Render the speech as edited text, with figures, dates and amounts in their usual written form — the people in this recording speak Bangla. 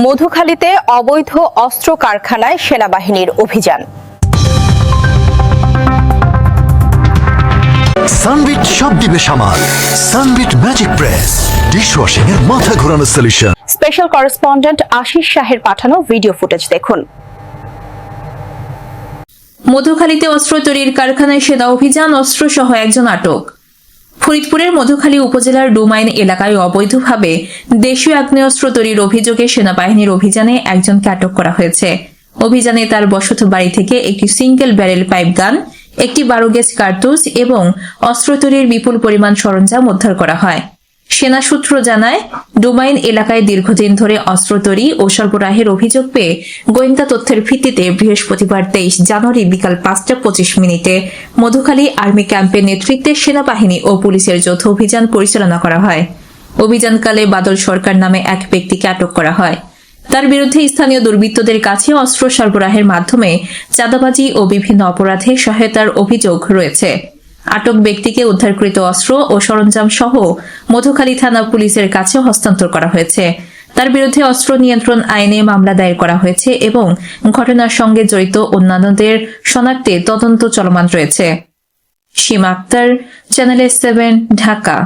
মধুখালীতে অবৈধ অস্ত্র কারখানায় সেনাবাহিনীর অভিযান। সানবিট সব দিবে সামাল। সানবিট ম্যাজিক প্রেস ডিশওয়াশিং এর মাথা ঘোরানো সলিউশন। স্পেশাল করেসপন্ডেন্ট আশিস শাহের পাঠানো ভিডিও ফুটেজ দেখুন। মধুখালীতে অস্ত্র তৈরির কারখানায় সেনা অভিযান, অস্ত্রসহ একজন আটক। ফরিদপুরের মধুখালী উপজেলার ডুমাইন এলাকায় অবৈধভাবে দেশীয় আগ্নেয়াস্ত্র তৈরির অভিযোগে সেনাবাহিনীর অভিযানে একজনকে আটক করা হয়েছে। অভিযানে তার বসত বাড়ি থেকে একটি সিঙ্গেল ব্যারেল পাইপ গান, একটি 12 গেজ কার্তুজ এবং অস্ত্র তৈরির বিপুল পরিমাণ সরঞ্জাম উদ্ধার করা হয়। সেনা সূত্র জানায়, ডুমাইন এলাকায় দীর্ঘদিন ধরে অস্ত্র তৈরি ও সরবরাহের অভিযোগ পেয়ে গোয়েন্দা তথ্যের ভিত্তিতে বৃহস্পতিবার 23 জানুয়ারি বিকাল 5:25 মধুখালী আর্মি ক্যাম্পের নেতৃত্বে সেনাবাহিনী ও পুলিশের যৌথ অভিযান পরিচালনা করা হয়। অভিযানকালে বাদল সরকার নামে এক ব্যক্তিকে আটক করা হয়। তার বিরুদ্ধে স্থানীয় দুর্বৃত্তদের কাছে অস্ত্র সরবরাহের মাধ্যমে চাঁদাবাজি ও বিভিন্ন অপরাধে সহায়তার অভিযোগ রয়েছে। আটক ব্যক্তিকে উদ্ধারকৃত অস্ত্র ও সরঞ্জাম সহ মধুখালী থানা পুলিশের কাছে হস্তান্তর করা হয়েছে। তার বিরুদ্ধে অস্ত্র নিয়ন্ত্রণ আইনে মামলা দায়ের করা হয়েছে এবং ঘটনার সঙ্গে জড়িত অন্যান্যদের শনাক্তে তদন্ত চলমান রয়েছে। সীমা আক্তার, চ্যানেল 7, ঢাকা।